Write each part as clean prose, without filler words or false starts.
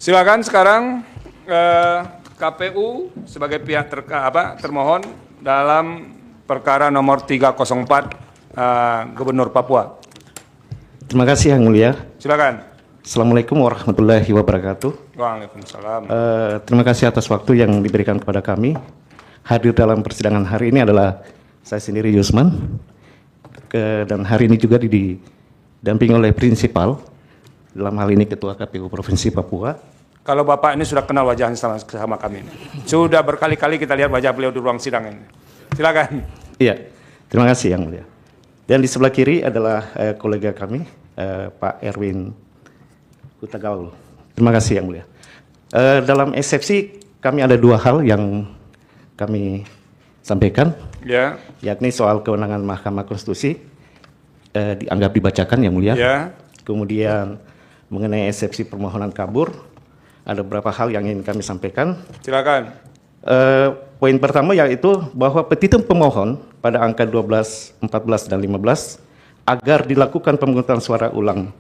Silakan sekarang KPU sebagai pihak termohon dalam perkara nomor 304 Gubernur Papua. Terima kasih Yang Mulia. Silakan. Assalamualaikum warahmatullahi wabarakatuh. Waalaikumsalam. Terima kasih atas waktu yang diberikan kepada kami. Hadir dalam persidangan hari ini adalah saya sendiri Yusman, dan hari ini juga didampingi oleh prinsipal, dalam hal ini Ketua KPU Provinsi Papua. Kalau Bapak ini sudah kenal wajahnya sama kami. Sudah berkali-kali kita lihat wajah beliau di ruang sidang ini. Silakan. Iya, terima kasih Yang Mulia. Dan di sebelah kiri adalah kolega kami, Pak Erwin Hutagaul. Terima kasih Yang Mulia. Dalam eksepsi kami ada dua hal yang kami sampaikan, Ya. yakni soal kewenangan Mahkamah Konstitusi dianggap dibacakan Yang Mulia. Ya. Kemudian mengenai eksepsi permohonan kabur, ada beberapa hal yang ingin kami sampaikan. Silakan. Poin pertama yaitu bahwa petitum pemohon pada angka 12, 14, dan 15 agar dilakukan pemungutan suara ulang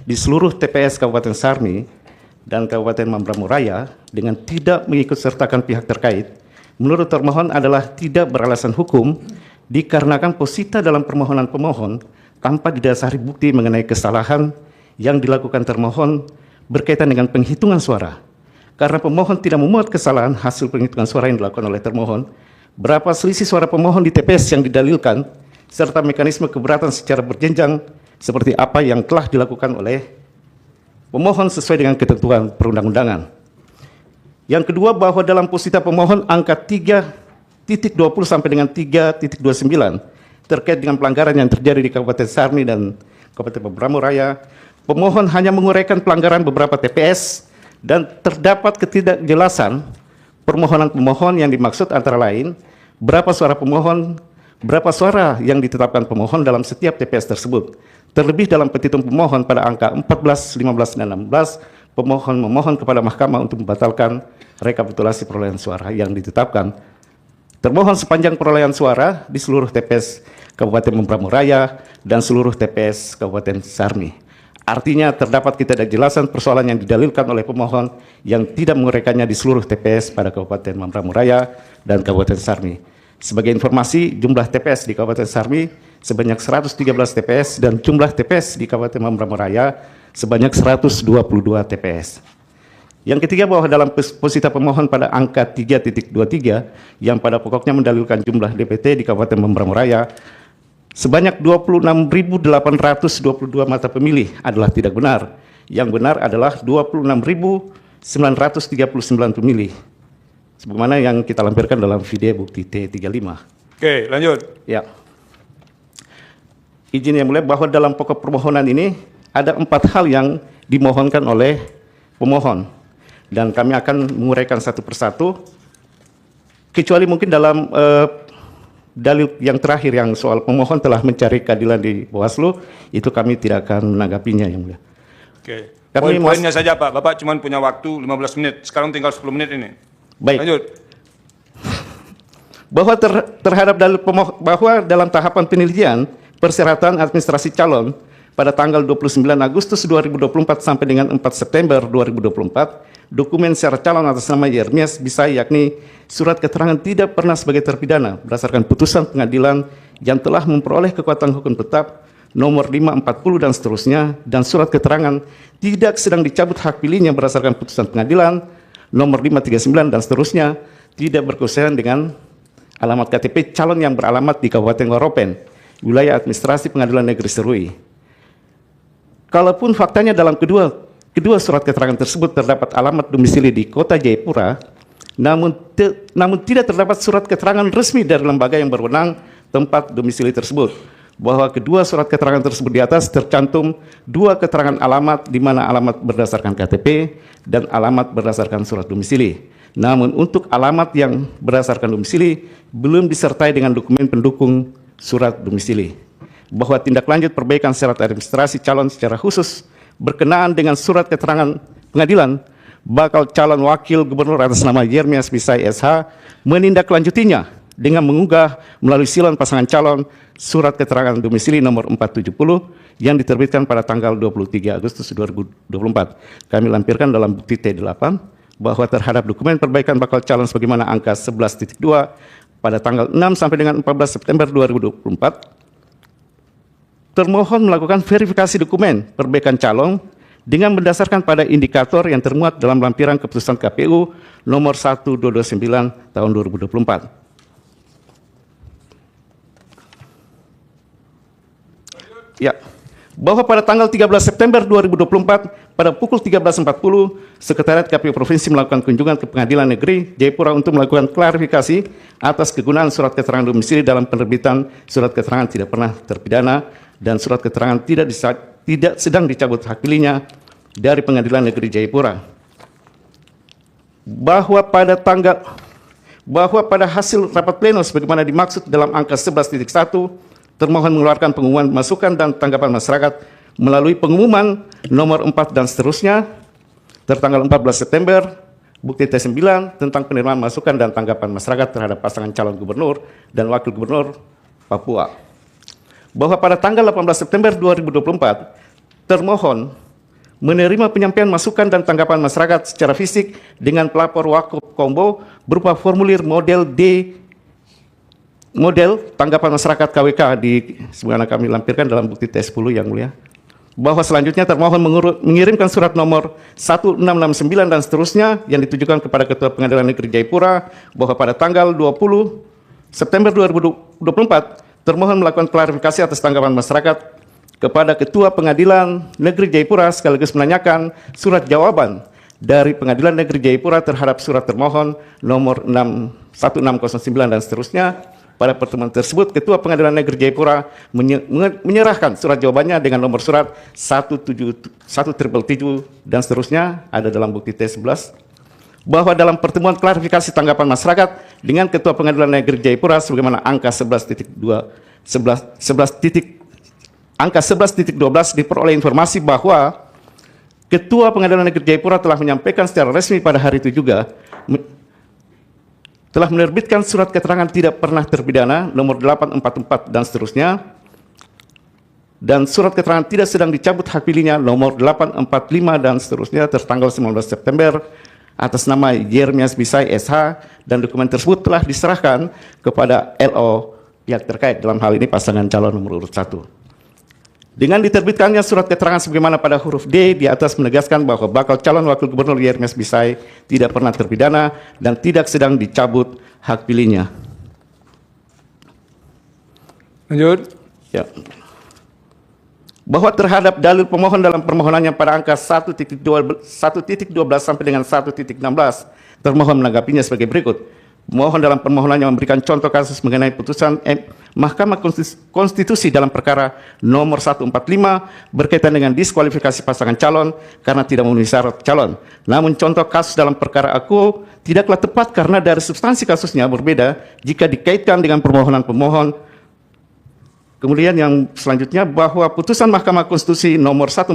di seluruh TPS Kabupaten Sarmi dan Kabupaten Mambramo Raya dengan tidak mengikutsertakan pihak terkait, menurut termohon adalah tidak beralasan hukum dikarenakan posita dalam permohonan pemohon tanpa didasari bukti mengenai kesalahan yang dilakukan termohon berkaitan dengan penghitungan suara. Karena pemohon tidak memuat kesalahan hasil penghitungan suara yang dilakukan oleh termohon, berapa selisih suara pemohon di TPS yang didalilkan, serta mekanisme keberatan secara berjenjang seperti apa yang telah dilakukan oleh pemohon sesuai dengan ketentuan perundang-undangan. Yang kedua, bahwa dalam posita pemohon angka 3.20 sampai dengan 3.29 terkait dengan pelanggaran yang terjadi di Kabupaten Sarmi dan Kabupaten Mambramo Raya, pemohon hanya menguraikan pelanggaran beberapa TPS dan terdapat ketidakjelasan permohonan pemohon yang dimaksud antara lain berapa suara pemohon, berapa suara yang ditetapkan pemohon dalam setiap TPS tersebut. Terlebih dalam petitum pemohon pada angka 14, 15, dan 16, pemohon memohon kepada mahkamah untuk membatalkan rekapitulasi perolehan suara yang ditetapkan. Termohon sepanjang perolehan suara di seluruh TPS Kabupaten Mambramo Raya dan seluruh TPS Kabupaten Sarmi. Artinya terdapat ketidakjelasan persoalan yang didalilkan oleh pemohon yang tidak menguraikannya di seluruh TPS pada Kabupaten Mambramo Raya dan Kabupaten Sarmi. Sebagai informasi, jumlah TPS di Kabupaten Sarmi sebanyak 113 TPS dan jumlah TPS di Kabupaten Mambramo Raya sebanyak 122 TPS. Yang ketiga, bahwa dalam posita pemohon pada angka 3.23 yang pada pokoknya mendalilkan jumlah DPT di Kabupaten Mambramo Raya sebanyak 26.822 mata pemilih adalah tidak benar. Yang benar adalah 26.939 pemilih. Sebagaimana yang kita lampirkan dalam video bukti T35. Oke, lanjut. Ya. Izin yang mulia, bahwa dalam pokok permohonan ini ada 4 hal yang dimohonkan oleh pemohon. Dan kami akan menguraikan satu persatu. Kecuali mungkin dalam dalil yang terakhir yang soal pemohon telah mencari keadilan di Bawaslu, itu kami tidak akan menanggapinya yang mulia. Oke. Poin-poinnya saja Pak. Bapak cuma punya waktu 15 menit. Sekarang tinggal 10 menit ini. Baik. Lanjut. Bahwa terhadap dalil pemohon, bahwa dalam tahapan penelitian persyaratan administrasi calon pada tanggal 29 Agustus 2024 sampai dengan 4 September 2024, dokumen syarat calon atas nama Yermias Bisai, yakni surat keterangan tidak pernah sebagai terpidana berdasarkan putusan pengadilan yang telah memperoleh kekuatan hukum tetap nomor 540 dan seterusnya, dan surat keterangan tidak sedang dicabut hak pilihnya berdasarkan putusan pengadilan nomor 539 dan seterusnya, tidak berkaitan dengan alamat KTP calon yang beralamat di Kabupaten Waropen, wilayah administrasi Pengadilan Negeri Serui. Kalaupun faktanya dalam kedua surat keterangan tersebut terdapat alamat domisili di Kota Jayapura, namun tidak terdapat surat keterangan resmi dari lembaga yang berwenang tempat domisili tersebut. Bahwa kedua surat keterangan tersebut di atas tercantum 2 keterangan alamat, di mana alamat berdasarkan KTP dan alamat berdasarkan surat domisili. Namun untuk alamat yang berdasarkan domisili belum disertai dengan dokumen pendukung surat domisili. Bahwa tindak lanjut perbaikan syarat administrasi calon secara khusus berkenaan dengan surat keterangan pengadilan bakal calon wakil gubernur atas nama Yermias Bisai SH menindaklanjutinya dengan mengunggah melalui silon pasangan calon surat keterangan domisili nomor 470 yang diterbitkan pada tanggal 23 Agustus 2024. Kami lampirkan dalam bukti T8 bahwa terhadap dokumen perbaikan bakal calon sebagaimana angka 11.2 pada tanggal 6 sampai dengan 14 September 2024, termohon melakukan verifikasi dokumen perbaikan calon dengan berdasarkan pada indikator yang termuat dalam lampiran keputusan KPU nomor 1229 tahun 2024. Ya, bahwa pada tanggal 13 September 2024 pada pukul 13.40 Sekretariat KPU Provinsi melakukan kunjungan ke Pengadilan Negeri Jayapura untuk melakukan klarifikasi atas kegunaan surat keterangan domisili dalam penerbitan surat keterangan tidak pernah terpidana dan surat keterangan tidak sedang dicabut hak pilihnya dari Pengadilan Negeri Jayapura. Bahwa pada hasil rapat pleno sebagaimana dimaksud dalam angka 11.1, termohon mengeluarkan pengumuman masukan dan tanggapan masyarakat melalui pengumuman nomor 4 dan seterusnya tertanggal 14 September, bukti T9 tentang penerimaan masukan dan tanggapan masyarakat terhadap pasangan calon gubernur dan wakil gubernur Papua. Bahwa pada tanggal 18 September 2024, termohon menerima penyampaian masukan dan tanggapan masyarakat secara fisik dengan pelapor Wakub Kombo berupa formulir model tanggapan masyarakat KWK sebagaimana kami lampirkan dalam bukti T10 yang mulia. Bahwa selanjutnya termohon mengirimkan surat nomor 1669 dan seterusnya yang ditujukan kepada Ketua Pengadilan Negeri Jayapura bahwa pada tanggal 20 September 2024 termohon melakukan klarifikasi atas tanggapan masyarakat kepada Ketua Pengadilan Negeri Jayapura sekaligus menanyakan surat jawaban dari Pengadilan Negeri Jayapura terhadap surat termohon nomor 1609 dan seterusnya. Pada pertemuan tersebut, Ketua Pengadilan Negeri Jayapura menyerahkan surat jawabannya dengan nomor surat 1777 dan seterusnya ada dalam bukti T11. Bahwa dalam pertemuan klarifikasi tanggapan masyarakat dengan Ketua Pengadilan Negeri Jayapura sebagaimana angka 11.12 diperoleh informasi bahwa Ketua Pengadilan Negeri Jayapura telah menyampaikan secara resmi pada hari itu juga telah menerbitkan surat keterangan tidak pernah terpidana nomor 844 dan seterusnya, dan surat keterangan tidak sedang dicabut hak pilihnya nomor 845 dan seterusnya tertanggal 19 September atas nama Yermias Bisai SH, dan dokumen tersebut telah diserahkan kepada LO yang terkait, dalam hal ini pasangan calon nomor urut 1. Dengan diterbitkannya surat keterangan sebagaimana pada huruf D di atas menegaskan bahwa bakal calon wakil gubernur Yermias Bisai tidak pernah terpidana dan tidak sedang dicabut hak pilihnya. Lanjut. Ya. Bahwa terhadap dalil pemohon dalam permohonannya pada angka 1.12 sampai dengan 1.16, termohon menanggapinya sebagai berikut. Pemohon dalam permohonannya memberikan contoh kasus mengenai putusan Mahkamah Konstitusi dalam perkara nomor 145 berkaitan dengan diskualifikasi pasangan calon karena tidak memenuhi syarat calon. Namun contoh kasus dalam perkara aku tidaklah tepat karena dari substansi kasusnya berbeda jika dikaitkan dengan permohonan pemohon. Kemudian yang selanjutnya bahwa putusan Mahkamah Konstitusi nomor 145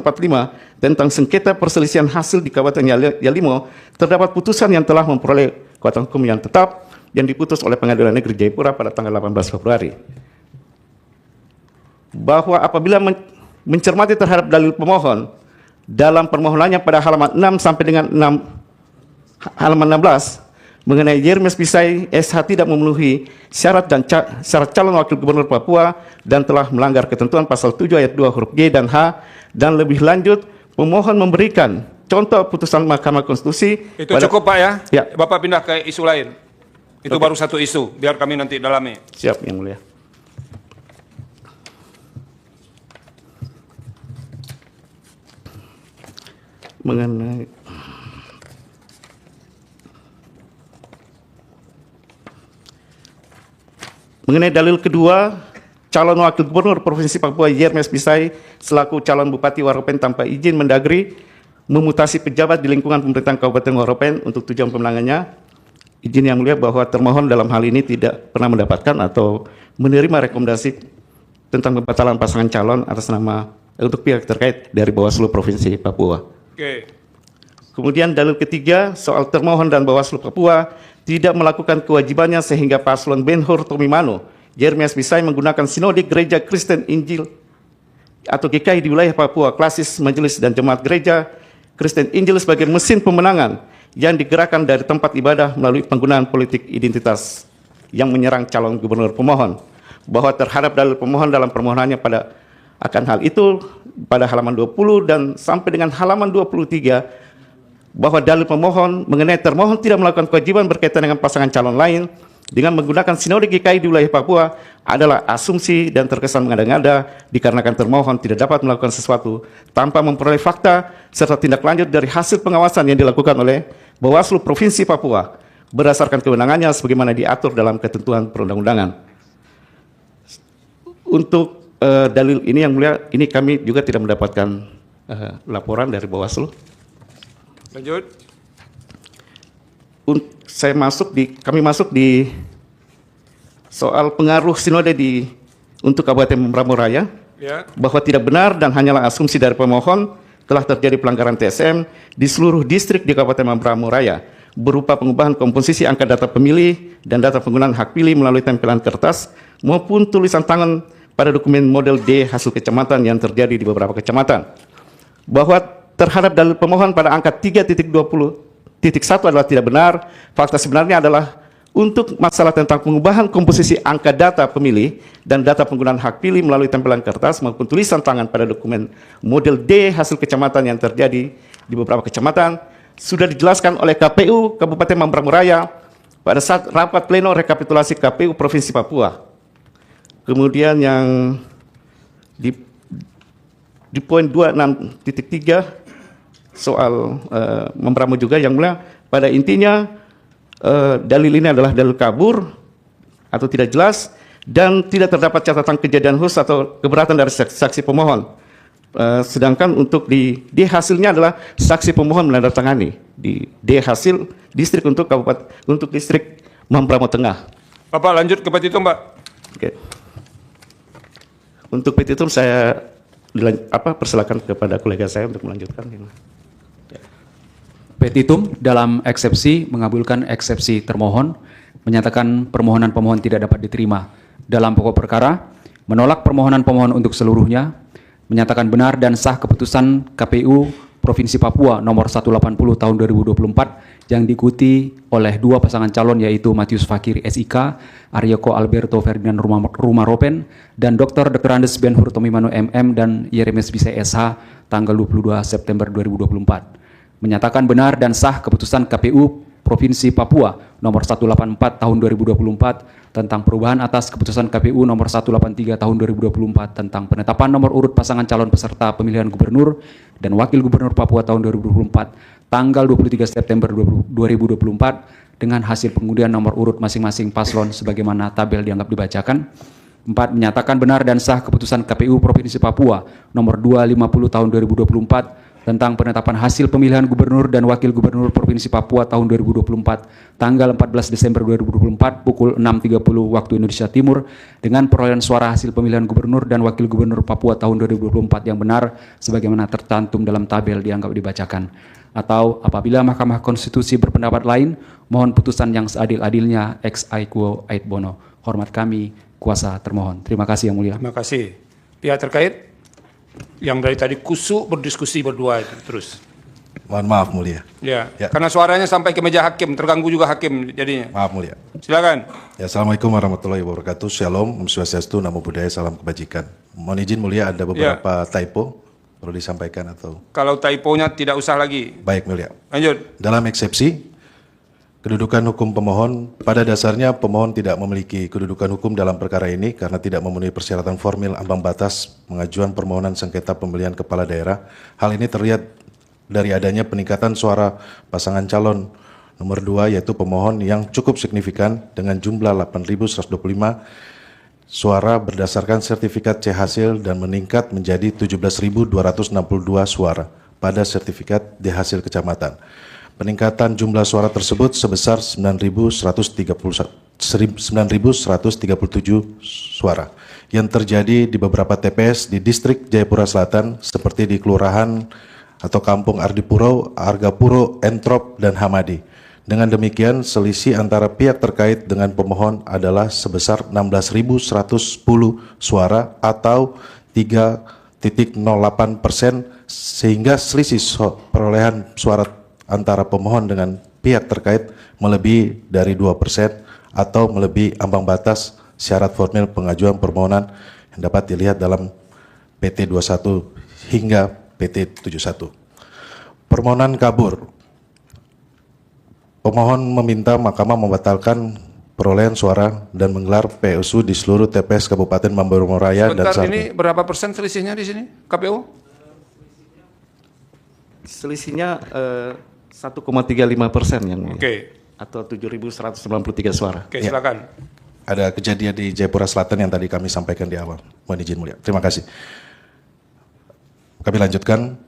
tentang sengketa perselisihan hasil di Kabupaten Yalimo terdapat putusan yang telah memperoleh kekuatan hukum yang tetap yang diputus oleh Pengadilan Negeri Jayapura pada tanggal 18 Februari. Bahwa apabila mencermati terhadap dalil pemohon dalam permohonannya pada halaman 6 sampai dengan halaman 16 mengenai Yermias Bisai SH tidak memenuhi syarat calon wakil gubernur Papua dan telah melanggar ketentuan pasal 7 ayat 2 huruf G dan H, dan lebih lanjut pemohon memberikan contoh putusan Mahkamah Konstitusi. Itu cukup Pak ya? Ya. Bapak pindah ke isu lain. Itu baru satu isu, biar kami nanti dalami. Siap, Yang Mulia. Mengenai dalil kedua, calon wakil gubernur Provinsi Papua Yermias Bisai selaku calon Bupati Waropen tanpa izin Mendagri memutasi pejabat di lingkungan pemerintahan Kabupaten Waropen untuk tujuan pemenangannya. Izin Yang Mulia bahwa termohon dalam hal ini tidak pernah mendapatkan atau menerima rekomendasi tentang pembatalan pasangan calon atas nama untuk pihak terkait dari Bawaslu Provinsi Papua. Oke. Kemudian dalil ketiga soal termohon dan Bawaslu Papua tidak melakukan kewajibannya sehingga paslon Ben-Hur Tomimano, Jeremias Bisai menggunakan sinode Gereja Kristen Injil atau GKI di wilayah Papua Klasis Majelis dan Jemaat Gereja Kristen Injil sebagai mesin pemenangan yang digerakkan dari tempat ibadah melalui penggunaan politik identitas yang menyerang calon gubernur pemohon, bahwa terhadap dalil pemohon dalam permohonannya pada akan hal itu pada halaman 20 dan sampai dengan halaman 23, bahwa dalil pemohon mengenai termohon tidak melakukan kewajiban berkaitan dengan pasangan calon lain dengan menggunakan sinode GKI di wilayah Papua adalah asumsi dan terkesan mengada-ngada dikarenakan termohon tidak dapat melakukan sesuatu tanpa memperoleh fakta serta tindak lanjut dari hasil pengawasan yang dilakukan oleh Bawaslu Provinsi Papua berdasarkan kewenangannya sebagaimana diatur dalam ketentuan perundang-undangan. Untuk dalil ini yang mulia, ini kami juga tidak mendapatkan laporan dari Bawaslu. Lanjut. Kami masuk di soal pengaruh sinode untuk Kabupaten Mambramo Raya, Ya. bahwa tidak benar dan hanyalah asumsi dari pemohon telah terjadi pelanggaran TSM di seluruh distrik di Kabupaten Mambramo Raya berupa pengubahan komposisi angka data pemilih dan data penggunaan hak pilih melalui tempelan kertas maupun tulisan tangan pada dokumen model D hasil kecamatan yang terjadi di beberapa kecamatan. Bahwa terhadap dalil pemohon pada angka 3.20.1 adalah tidak benar. Fakta sebenarnya adalah untuk masalah tentang pengubahan komposisi angka data pemilih dan data penggunaan hak pilih melalui tempelan kertas maupun tulisan tangan pada dokumen model D hasil kecamatan yang terjadi di beberapa kecamatan sudah dijelaskan oleh KPU Kabupaten Mambramo Raya pada saat rapat pleno rekapitulasi KPU Provinsi Papua. Kemudian yang di poin 26.3 soal Mambramo juga yang mulia, pada intinya dalil ini adalah dalil kabur atau tidak jelas dan tidak terdapat catatan kejadian khusus atau keberatan dari saksi pemohon. Sedangkan untuk di hasilnya adalah saksi pemohon menandatangani di D hasil distrik untuk kabupaten untuk distrik Mambramo Tengah. Bapak lanjut ke petitum, Pak. Oke. Untuk petitum saya persilakan kepada kolega saya untuk melanjutkan. Petitum dalam eksepsi mengabulkan eksepsi termohon, menyatakan permohonan pemohon tidak dapat diterima. Dalam pokok perkara, menolak permohonan pemohon untuk seluruhnya, menyatakan benar dan sah keputusan KPU Provinsi Papua nomor 180 tahun 2024 yang diikuti oleh dua pasangan calon yaitu Matius Fakir SIK, Aryoko Alberto Ferdinand Rumaropen, dan Dr. Andes Ben-Hur Tomimano MM dan Jeremias Bisai SH tanggal 22 September 2024. Menyatakan benar dan sah keputusan KPU Provinsi Papua nomor 184 tahun 2024 tentang perubahan atas keputusan KPU nomor 183 tahun 2024 tentang penetapan nomor urut pasangan calon peserta pemilihan gubernur dan wakil gubernur Papua tahun 2024 tanggal 23 September 2024 dengan hasil pengundian nomor urut masing-masing paslon sebagaimana tabel dianggap dibacakan. 4. Menyatakan benar dan sah keputusan KPU Provinsi Papua nomor 250 tahun 2024 tentang penetapan hasil pemilihan gubernur dan wakil gubernur Provinsi Papua tahun 2024 tanggal 14 Desember 2024 pukul 6.30 waktu Indonesia Timur dengan perolehan suara hasil pemilihan gubernur dan wakil gubernur Papua tahun 2024 yang benar sebagaimana tercantum dalam tabel dianggap dibacakan. Atau apabila Mahkamah Konstitusi berpendapat lain, mohon putusan yang seadil-adilnya ex aequo ait bono. Hormat kami, kuasa termohon. Terima kasih Yang Mulia. Terima kasih. Pihak terkait yang dari tadi kusuk berdiskusi berdua itu terus. Mohon maaf mulia. Ya, Ya. karena suaranya sampai ke meja hakim, terganggu juga hakim jadinya. Maaf mulia. Silakan. Ya, Assalamualaikum warahmatullahi wabarakatuh. Shalom, Om Swastiastu, Namo Buddhaya, salam kebajikan. Mohon izin mulia ada beberapa typo perlu disampaikan atau Kalau typonya tidak usah lagi. baik mulia. Lanjut. Dalam eksepsi kedudukan hukum pemohon, pada dasarnya pemohon tidak memiliki kedudukan hukum dalam perkara ini karena tidak memenuhi persyaratan formil ambang batas pengajuan permohonan sengketa pemilihan kepala daerah. Hal ini terlihat dari adanya peningkatan suara pasangan calon nomor 2 yaitu pemohon yang cukup signifikan dengan jumlah 8.125 suara berdasarkan sertifikat C hasil dan meningkat menjadi 17.262 suara pada sertifikat D hasil kecamatan. Peningkatan jumlah suara tersebut sebesar 9.137 suara yang terjadi di beberapa TPS di distrik Jayapura Selatan seperti di Kelurahan atau Kampung Ardipuro, Argapuro, Entrop, dan Hamadi. Dengan demikian, selisih antara pihak terkait dengan pemohon adalah sebesar 16.110 suara atau 3,08%, sehingga selisih perolehan suara antara pemohon dengan pihak terkait melebihi dari 2% atau melebihi ambang batas syarat formil pengajuan permohonan yang dapat dilihat dalam PT 21 hingga PT 71. Permohonan kabur. Pemohon meminta Mahkamah membatalkan perolehan suara dan menggelar PSU di seluruh TPS Kabupaten Mamberamo Raya dan Sebentar, Sarmi. ini berapa persen selisihnya di sini KPU? Selisihnya 1,35% yang mulia. Oke. Atau 7.193 suara. Oke, silakan. Ada kejadian di Jayapura Selatan yang tadi kami sampaikan di awal. Mohon izin mulia. Terima kasih. Kami lanjutkan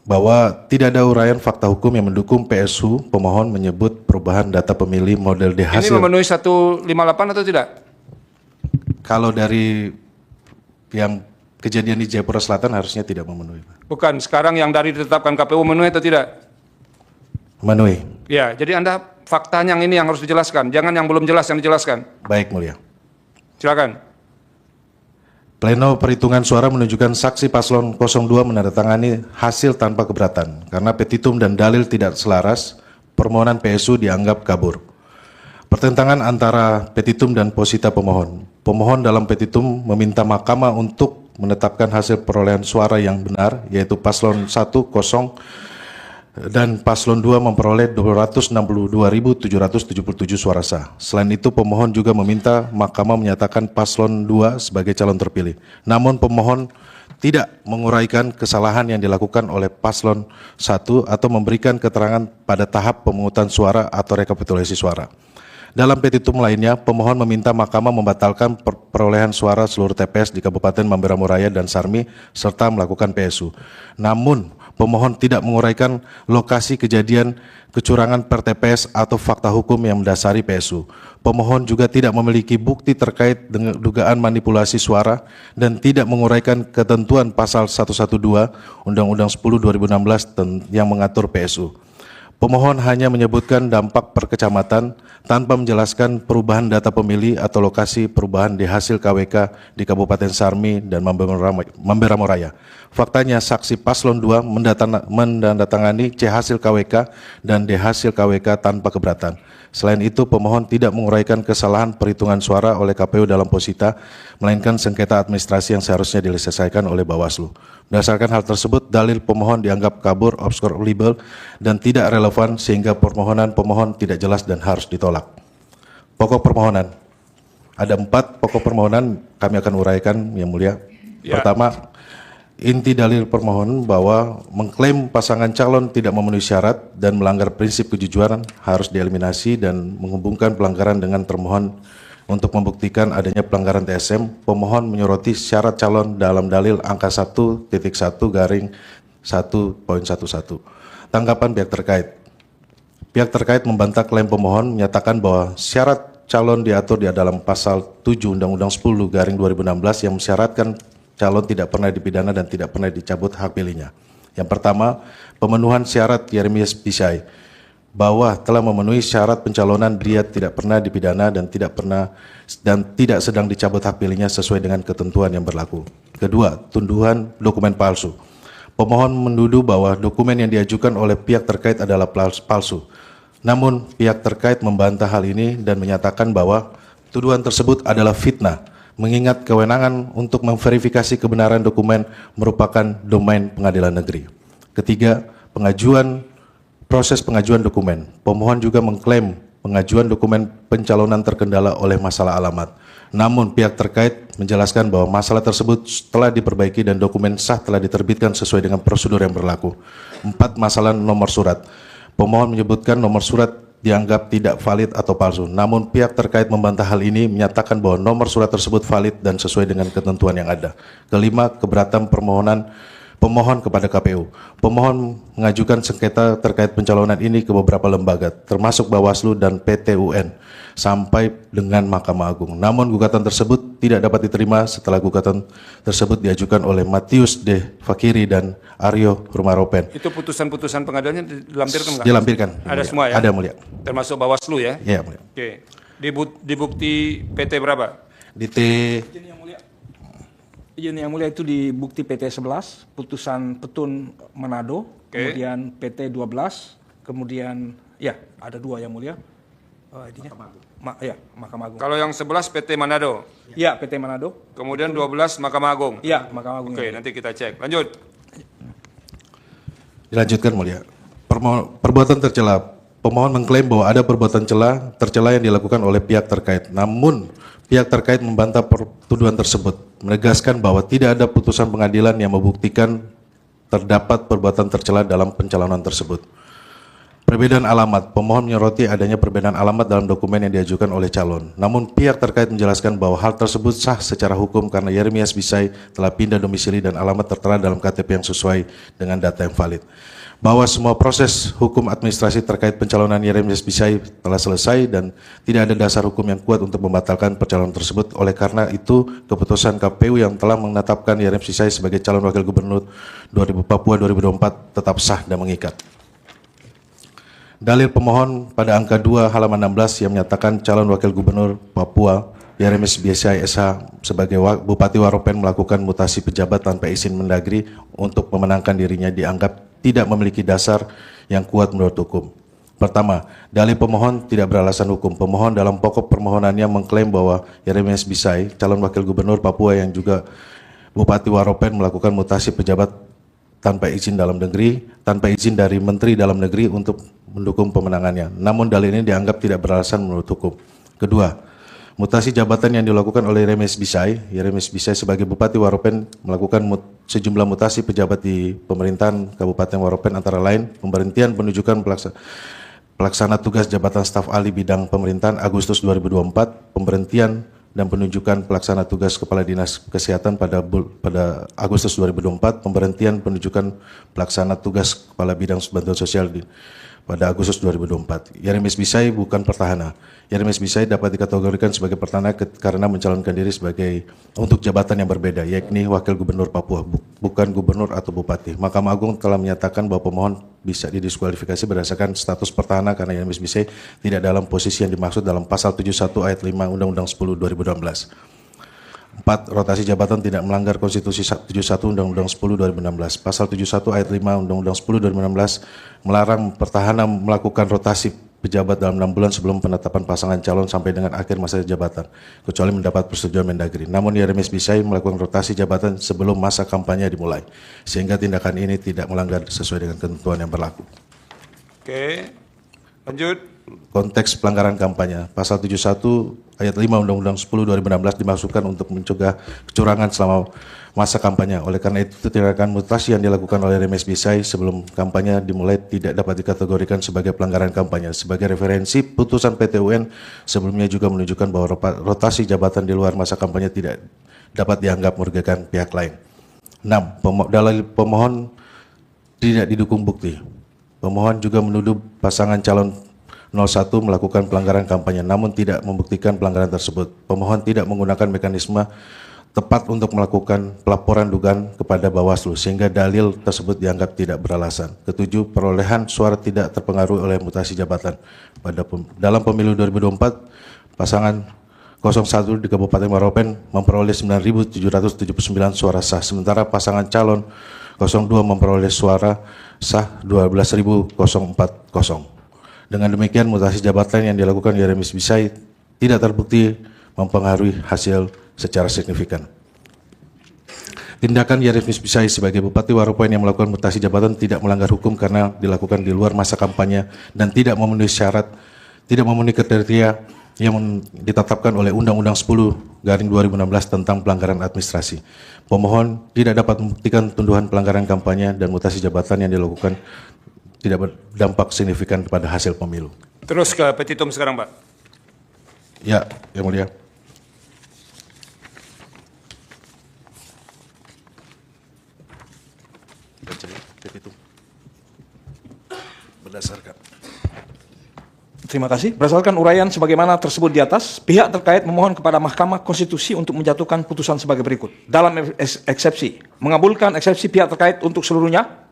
bahwa tidak ada uraian fakta hukum yang mendukung PSU. Pemohon menyebut perubahan data pemilih model D Ini hasil. memenuhi 158 atau tidak? Kalau dari yang kejadian di Jayapura Selatan harusnya tidak memenuhi. Bukan, sekarang yang dari ditetapkan KPU memenuhi atau tidak? Memenuhi. Ya, jadi Anda faktanya yang ini yang harus dijelaskan. Jangan yang belum jelas yang dijelaskan. Baik mulia. Silakan. Pleno perhitungan suara menunjukkan saksi paslon 02 menandatangani hasil tanpa keberatan. Karena petitum dan dalil tidak selaras, permohonan PSU dianggap kabur. Pertentangan antara petitum dan posita pemohon. Pemohon dalam petitum meminta Mahkamah untuk menetapkan hasil perolehan suara yang benar, yaitu paslon 1 kosong dan paslon 2 memperoleh 262.777 suara sah. Selain itu, pemohon juga meminta Mahkamah menyatakan paslon 2 sebagai calon terpilih. Namun pemohon tidak menguraikan kesalahan yang dilakukan oleh paslon 1 atau memberikan keterangan pada tahap pemungutan suara atau rekapitulasi suara. Dalam petitum lainnya, pemohon meminta Mahkamah membatalkan perolehan suara seluruh TPS di Kabupaten Mamberamo Raya dan Sarmi serta melakukan PSU. Namun, pemohon tidak menguraikan lokasi kejadian kecurangan per TPS atau fakta hukum yang mendasari PSU. Pemohon juga tidak memiliki bukti terkait dengan dugaan manipulasi suara dan tidak menguraikan ketentuan pasal 112 Undang-Undang 10/2016 yang mengatur PSU. Pemohon hanya menyebutkan dampak per kecamatan tanpa menjelaskan perubahan data pemilih atau lokasi perubahan di hasil KWK di Kabupaten Sarmi dan Mamberamo Raya. Faktanya saksi paslon 2 mendandatangani C hasil KWK dan D hasil KWK tanpa keberatan. Selain itu, pemohon tidak menguraikan kesalahan perhitungan suara oleh KPU dalam posita, melainkan sengketa administrasi yang seharusnya diselesaikan oleh Bawaslu. Berdasarkan hal tersebut, dalil pemohon dianggap kabur, obscure libel, dan tidak relevan sehingga permohonan pemohon tidak jelas dan harus ditolak. Pokok permohonan. Ada 4 pokok permohonan kami akan uraikan, Yang Mulia. Ya. Pertama, inti dalil permohonan bahwa mengklaim pasangan calon tidak memenuhi syarat dan melanggar prinsip kejujuran harus dieliminasi dan menghubungkan pelanggaran dengan termohon untuk membuktikan adanya pelanggaran TSM. Pemohon menyoroti syarat calon dalam dalil angka 1.1-1.11. Tanggapan pihak terkait. Pihak terkait membantah klaim pemohon menyatakan bahwa syarat calon diatur di dalam pasal 7 Undang-Undang 10/2016 yang mensyaratkan calon tidak pernah dipidana dan tidak pernah dicabut hak pilihnya. Yang pertama, pemenuhan syarat Yeremias Pisai bahwa telah memenuhi syarat pencalonan dia tidak pernah dipidana dan tidak sedang dicabut hak pilihnya sesuai dengan ketentuan yang berlaku. Kedua, tuduhan dokumen palsu. Pemohon menuduh bahwa dokumen yang diajukan oleh pihak terkait adalah palsu. Namun pihak terkait membantah hal ini dan menyatakan bahwa tuduhan tersebut adalah fitnah, mengingat kewenangan untuk memverifikasi kebenaran dokumen merupakan domain pengadilan negeri. Ketiga, proses pengajuan dokumen. Pemohon juga mengklaim pengajuan dokumen pencalonan terkendala oleh masalah alamat. Namun pihak terkait menjelaskan bahwa masalah tersebut telah diperbaiki dan dokumen sah telah diterbitkan sesuai dengan prosedur yang berlaku. 4, masalah nomor surat. Pemohon menyebutkan nomor surat dianggap tidak valid atau palsu. Namun pihak terkait membantah hal ini, menyatakan bahwa nomor surat tersebut valid dan sesuai dengan ketentuan yang ada. Kelima, keberatan pemohon kepada KPU. Pemohon mengajukan sengketa terkait pencalonan ini ke beberapa lembaga, termasuk Bawaslu dan PT UN, sampai dengan Mahkamah Agung. Namun gugatan tersebut tidak dapat diterima setelah gugatan tersebut diajukan oleh Matius D. Fakiri dan Aryo Rumaropen. Itu putusan-putusan pengadilannya dilampirkan nggak? Dilampirkan. Ada Mulia. semua ya? Ada, Mulia. Termasuk Bawaslu ya? Ya, Mulia. Oke. Di bukti PT berapa? Di T Izin yang mulia itu di bukti PT 11, putusan Petun Manado, kemudian PT 12, kemudian ya ada 2 yang mulia. Mahkamah Agung. Kalau yang 11 PT Manado, Ya, PT Manado. kemudian 12 Mahkamah Agung. Ya, Mahkamah Agung. Oke, nanti kita cek. Lanjut. Dilanjutkan, Mulia. Perbuatan tercela. Pemohon mengklaim bahwa ada perbuatan tercela yang dilakukan oleh pihak terkait. Namun, pihak terkait membantah tuduhan tersebut, menegaskan bahwa tidak ada putusan pengadilan yang membuktikan terdapat perbuatan tercela dalam pencalonan tersebut. Perbedaan alamat. Pemohon menyoroti adanya perbedaan alamat dalam dokumen yang diajukan oleh calon. Namun, pihak terkait menjelaskan bahwa hal tersebut sah secara hukum karena Yeremias Bisai telah pindah domisili dan alamat tertera dalam KTP yang sesuai dengan data yang valid. Bahwa semua proses hukum administrasi terkait pencalonan Yeremias Bisai telah selesai dan tidak ada dasar hukum yang kuat untuk membatalkan pencalonan tersebut. Oleh karena itu, keputusan KPU yang telah menetapkan Yeremias Bisai sebagai calon wakil gubernur Papua 2024 tetap sah dan mengikat. Dalil pemohon pada angka 2 halaman 16 yang menyatakan calon wakil gubernur Papua Yeremias Bisai SH sebagai Bupati Waropen melakukan mutasi pejabat tanpa izin Mendagri untuk memenangkan dirinya dianggap tidak memiliki dasar yang kuat menurut hukum. Pertama, dalil pemohon tidak beralasan hukum. Pemohon dalam pokok permohonannya mengklaim bahwa Yeremias Bisai, calon wakil gubernur Papua yang juga Bupati Waropen melakukan mutasi pejabat tanpa izin dalam negeri, tanpa izin dari Menteri Dalam Negeri untuk mendukung pemenangannya. Namun dalil ini dianggap tidak beralasan menurut hukum. Kedua, mutasi jabatan yang dilakukan oleh Yeremias Bisai sebagai Bupati Waropen melakukan sejumlah mutasi pejabat di pemerintahan Kabupaten Waropen antara lain pemberhentian penunjukan pelaksana tugas jabatan staf ahli bidang pemerintahan Agustus 2024, pemberhentian dan penunjukan pelaksana tugas Kepala Dinas Kesehatan pada Agustus 2024, pemberhentian penunjukan pelaksana tugas Kepala Bidang Bantuan Sosial pada Agustus 2024. Yeremias Bisai bukan petahana. Yeremias Bisai dapat dikategorikan sebagai petahana karena mencalonkan diri sebagai untuk jabatan yang berbeda, yakni Wakil Gubernur Papua, bukan Gubernur atau Bupati. Mahkamah Agung telah menyatakan bahwa pemohon bisa didiskualifikasi berdasarkan status petahana karena Yeremias Bisai tidak dalam posisi yang dimaksud dalam Pasal 71 Ayat 5 Undang-Undang 10 2016. 4. Rotasi jabatan tidak melanggar Konstitusi 71 Undang-Undang 10 2016. Pasal 71 Ayat 5 Undang-Undang 10 2016 melarang petahana melakukan rotasi pejabat dalam 6 bulan sebelum penetapan pasangan calon sampai dengan akhir masa jabatan, kecuali mendapat persetujuan Mendagri. Namun Yeremias Bisai melakukan rotasi jabatan sebelum masa kampanye dimulai, sehingga tindakan ini tidak melanggar sesuai dengan ketentuan yang berlaku. Oke, lanjut. Konteks pelanggaran kampanye. Pasal 71 ayat 5 Undang-Undang 10 2016 dimaksudkan untuk mencegah kecurangan selama masa kampanye. Oleh karena itu, tindakan mutasi yang dilakukan oleh Yeremias Bisai sebelum kampanye dimulai tidak dapat dikategorikan sebagai pelanggaran kampanye. Sebagai referensi, putusan PT UN sebelumnya juga menunjukkan bahwa rotasi jabatan di luar masa kampanye tidak dapat dianggap merugikan pihak lain. 6. Dalil pemohon tidak didukung bukti. Pemohon juga menuduh pasangan calon 01 melakukan pelanggaran kampanye namun tidak membuktikan pelanggaran tersebut. Pemohon tidak menggunakan mekanisme tepat untuk melakukan pelaporan dugaan kepada Bawaslu sehingga dalil tersebut dianggap tidak beralasan. Ketujuh, perolehan suara tidak terpengaruhi oleh mutasi jabatan. Dalam pemilu 2024, pasangan 01 di Kabupaten Waropen memperoleh 9.779 suara sah, sementara pasangan calon 02 memperoleh suara sah 12.040. Dengan demikian, mutasi jabatan yang dilakukan Yeremias Bisai tidak terbukti mempengaruhi hasil secara signifikan. Tindakan Yeremias Bisai sebagai Bupati Waropen yang melakukan mutasi jabatan tidak melanggar hukum karena dilakukan di luar masa kampanye dan tidak memenuhi syarat, tidak memenuhi kriteria yang ditetapkan oleh Undang-Undang 10/2016 tentang pelanggaran administrasi. Pemohon tidak dapat membuktikan tuduhan pelanggaran kampanye dan mutasi jabatan yang dilakukan tidak berdampak signifikan pada hasil pemilu. Terus ke petitum sekarang, Pak. Ya, Yang Mulia. Petitum. Berdasarkan. Terima kasih. Berdasarkan uraian sebagaimana tersebut di atas, pihak terkait memohon kepada Mahkamah Konstitusi untuk menjatuhkan putusan sebagai berikut. Dalam eksepsi, mengabulkan eksepsi pihak terkait untuk seluruhnya,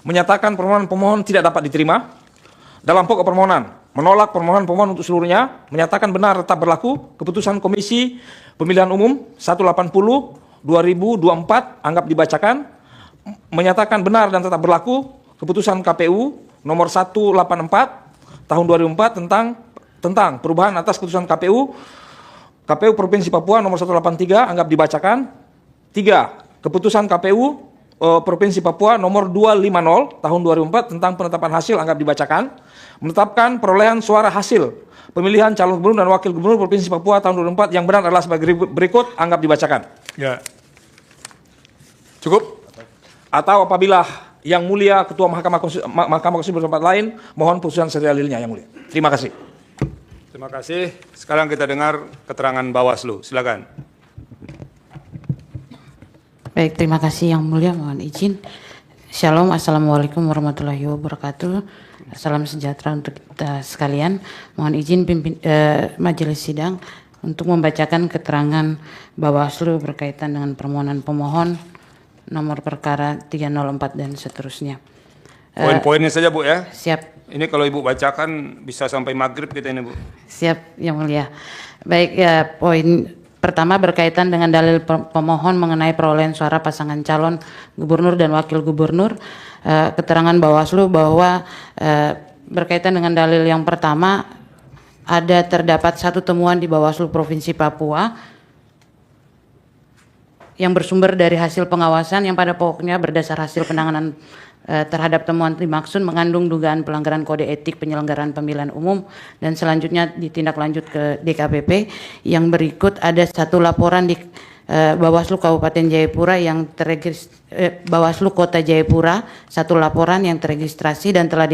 menyatakan permohonan pemohon tidak dapat diterima. Dalam pokok permohonan, menolak permohonan pemohon untuk seluruhnya, menyatakan benar tetap berlaku keputusan Komisi Pemilihan Umum 180/2024 anggap dibacakan, menyatakan benar dan tetap berlaku keputusan KPU nomor 184 tahun 2004 tentang perubahan atas keputusan KPU Provinsi Papua nomor 183 anggap dibacakan. 3. Keputusan KPU Provinsi Papua nomor 250 tahun 2004 tentang penetapan hasil anggap dibacakan. Menetapkan perolehan suara hasil pemilihan calon gubernur dan wakil gubernur Provinsi Papua tahun 2004 yang benar adalah sebagai berikut anggap dibacakan. Ya. Cukup? Atau apabila Yang Mulia Ketua Mahkamah Konstitusi berpendapat lain, mohon putusan serialilnya Yang Mulia. Terima kasih. Terima kasih. Sekarang kita dengar keterangan Bawaslu. Silakan. Baik, terima kasih Yang Mulia, mohon izin. Shalom, Assalamualaikum warahmatullahi wabarakatuh. Salam sejahtera untuk kita sekalian. Mohon izin majelis sidang untuk membacakan keterangan Bawaslu berkaitan dengan permohonan pemohon nomor perkara 304 dan seterusnya. Poin-poinnya saja Bu ya. Siap. Ini kalau Ibu bacakan bisa sampai maghrib kita ini Bu. Siap, Yang Mulia. Baik, ya, poin pertama berkaitan dengan dalil pemohon mengenai perolehan suara pasangan calon gubernur dan wakil gubernur. Keterangan Bawaslu bahwa berkaitan dengan dalil yang pertama, terdapat satu temuan di Bawaslu Provinsi Papua yang bersumber dari hasil pengawasan yang pada pokoknya berdasar hasil penanganan terhadap temuan dimaksud mengandung dugaan pelanggaran kode etik penyelenggaraan pemilihan umum, dan selanjutnya ditindaklanjut ke DKPP. Yang berikut ada satu laporan di Bawaslu Kabupaten Jayapura yang Bawaslu Kota Jayapura, satu laporan yang teregistrasi dan telah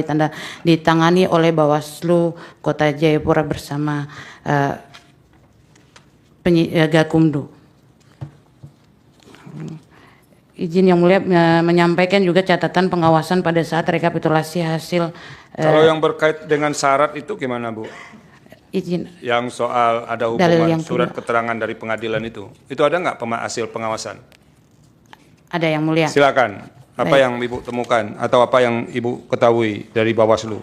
ditangani oleh Bawaslu Kota Jayapura bersama Gakumdu. Izin Yang Mulia menyampaikan juga catatan pengawasan pada saat rekapitulasi hasil. Kalau yang berkait dengan syarat itu gimana Bu? Izin. Yang soal ada hubungan surat keterangan dari pengadilan itu ada nggak hasil pengawasan? Ada Yang Mulia. Silakan. Apa yang Ibu temukan atau apa yang Ibu ketahui dari Bawaslu?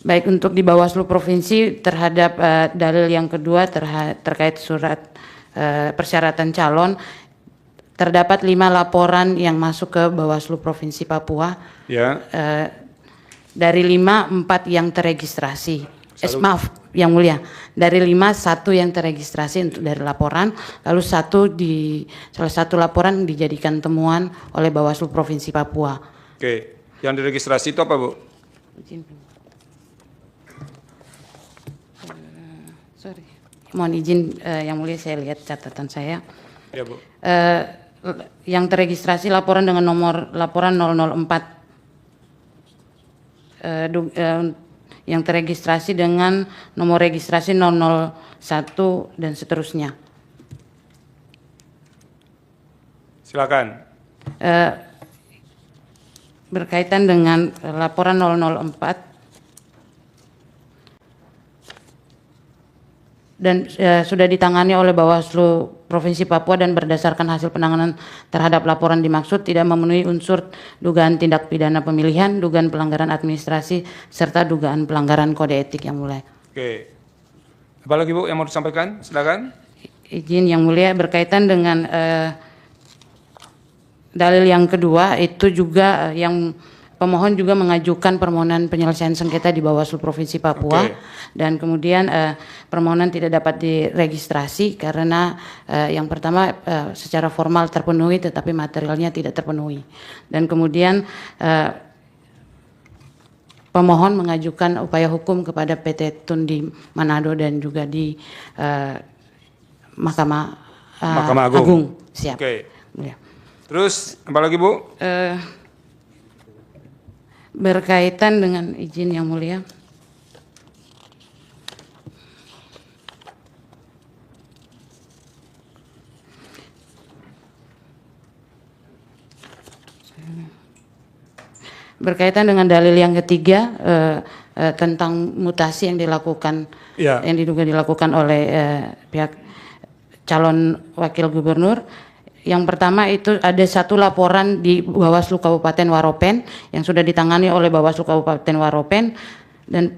Baik, untuk di Bawaslu Provinsi terhadap dalil yang kedua terkait surat persyaratan calon, terdapat 5 laporan yang masuk ke Bawaslu Provinsi Papua. Ya. Dari 5, 4 yang teregistrasi. Maaf, Yang Mulia. Dari 5, 1 yang teregistrasi untuk dari laporan, lalu salah satu laporan dijadikan temuan oleh Bawaslu Provinsi Papua. Oke, yang diregistrasi itu apa Bu? Mohon izin Yang Mulia, saya lihat catatan saya. Ya Bu. Yang teregistrasi laporan dengan nomor laporan 004, yang teregistrasi dengan nomor registrasi 001 dan seterusnya. Silakan. Berkaitan dengan laporan 004 dan sudah ditangani oleh Bawaslu Provinsi Papua dan berdasarkan hasil penanganan terhadap laporan dimaksud tidak memenuhi unsur dugaan tindak pidana pemilihan, dugaan pelanggaran administrasi, serta dugaan pelanggaran kode etik Yang Mulia. Oke. Apalagi Bu yang mau disampaikan? Silakan. Izin Yang Mulia, berkaitan dengan dalil yang kedua itu juga yang pemohon juga mengajukan permohonan penyelesaian sengketa di Bawaslu Provinsi Papua. Dan kemudian permohonan tidak dapat diregistrasi karena yang pertama secara formal terpenuhi tetapi materialnya tidak terpenuhi. Dan kemudian pemohon mengajukan upaya hukum kepada PT Tun di Manado dan juga di Mahkamah Agung. Siap. Oke. Ya. Terus apa lagi Bu? Berkaitan dengan izin Yang Mulia, berkaitan dengan dalil yang ketiga tentang mutasi yang dilakukan, Ya. yang diduga dilakukan oleh pihak calon wakil gubernur. Yang pertama itu ada satu laporan di Bawaslu Kabupaten Waropen yang sudah ditangani oleh Bawaslu Kabupaten Waropen, dan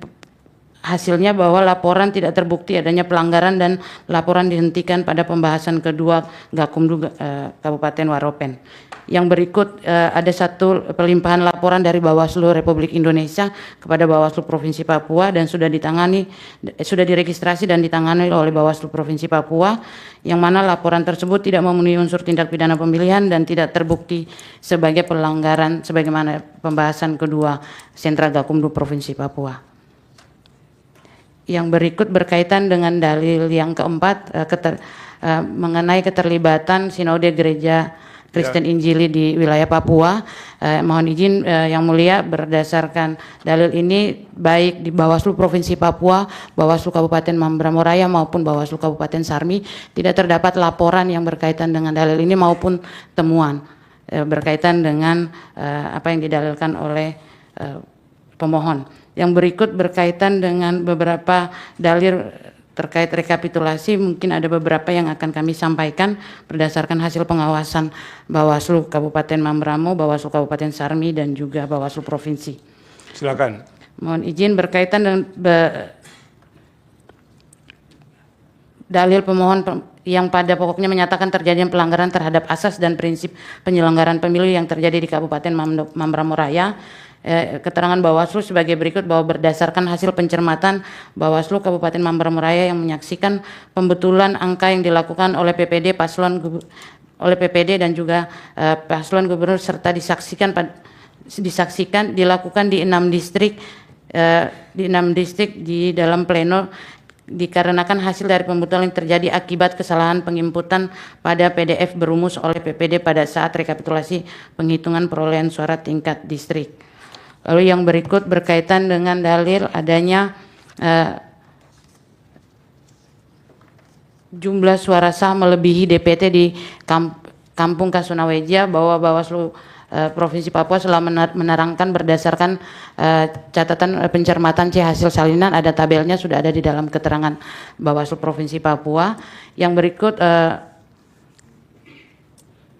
hasilnya bahwa laporan tidak terbukti adanya pelanggaran dan laporan dihentikan pada pembahasan kedua Gakumdu Kabupaten Waropen. Yang berikut ada satu pelimpahan laporan dari Bawaslu Republik Indonesia kepada Bawaslu Provinsi Papua dan sudah diregistrasi dan ditangani oleh Bawaslu Provinsi Papua, yang mana laporan tersebut tidak memenuhi unsur tindak pidana pemilihan dan tidak terbukti sebagai pelanggaran sebagaimana pembahasan kedua Sentra Gakumdu Provinsi Papua. Yang berikut berkaitan dengan dalil yang keempat mengenai keterlibatan Sinode Gereja Kristen Injili di wilayah Papua. Mohon izin Yang Mulia, berdasarkan dalil ini baik di Bawaslu Provinsi Papua, Bawaslu Kabupaten Mamberamo Raya maupun Bawaslu Kabupaten Sarmi tidak terdapat laporan yang berkaitan dengan dalil ini maupun temuan berkaitan dengan apa yang didalilkan oleh pemohon. Yang berikut berkaitan dengan beberapa dalil terkait rekapitulasi, mungkin ada beberapa yang akan kami sampaikan berdasarkan hasil pengawasan Bawaslu Kabupaten Mamberamo, Bawaslu Kabupaten Sarmi, dan juga Bawaslu Provinsi. Silakan. Mohon izin berkaitan dengan dalil pemohon yang pada pokoknya menyatakan terjadinya pelanggaran terhadap asas dan prinsip penyelenggaraan pemilu yang terjadi di Kabupaten Mamberamo Raya. Keterangan Bawaslu sebagai berikut, bahwa berdasarkan hasil pencermatan Bawaslu Kabupaten Mamberamo Raya yang menyaksikan pembetulan angka yang dilakukan oleh PPD dan juga paslon gubernur serta disaksikan dilakukan di 6 distrik di dalam pleno, dikarenakan hasil dari pembetulan yang terjadi akibat kesalahan penginputan pada PDF berumus oleh PPD pada saat rekapitulasi penghitungan perolehan suara tingkat distrik. Lalu yang berikut berkaitan dengan dalil adanya jumlah suara sah melebihi DPT di Kampung Kasunaweja, bahwa Bawaslu Provinsi Papua telah menerangkan berdasarkan catatan pencermatan C hasil salinan, ada tabelnya, sudah ada di dalam keterangan Bawaslu Provinsi Papua. Yang berikut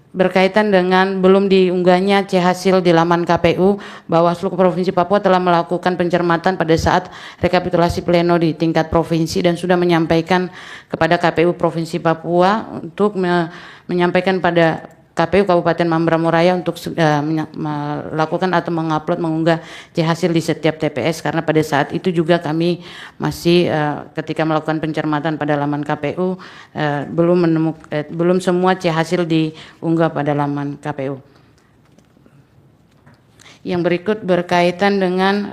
berkaitan dengan belum diunggahnya C hasil di laman KPU, Bawaslu Provinsi Papua telah melakukan pencermatan pada saat rekapitulasi pleno di tingkat provinsi dan sudah menyampaikan kepada KPU Provinsi Papua untuk menyampaikan pada KPU Kabupaten Mamberamo Raya untuk melakukan atau mengunggah C hasil di setiap TPS, karena pada saat itu juga kami masih ketika melakukan pencermatan pada laman KPU belum semua C hasil diunggah pada laman KPU. Yang berikut berkaitan dengan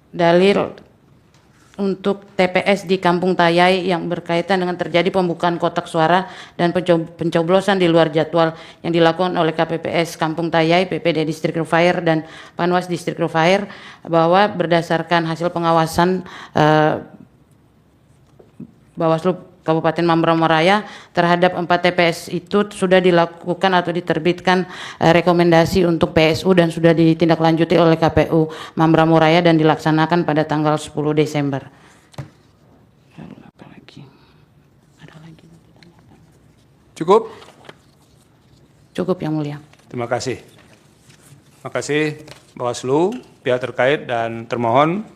dalil untuk TPS di Kampung Tayai yang berkaitan dengan terjadi pembukaan kotak suara dan pencoblosan di luar jadwal yang dilakukan oleh KPPS Kampung Tayai, PPD Distrik Rufair, dan Panwas Distrik Rufair, bahwa berdasarkan hasil pengawasan Bawaslu Kabupaten Mamberamo Raya terhadap 4 TPS itu sudah dilakukan atau diterbitkan rekomendasi untuk PSU dan sudah ditindaklanjuti oleh KPU Mamberamo Raya dan dilaksanakan pada tanggal 10 Desember. Cukup? Cukup Yang Mulia. Terima kasih. Terima kasih Bawaslu, pihak terkait dan termohon.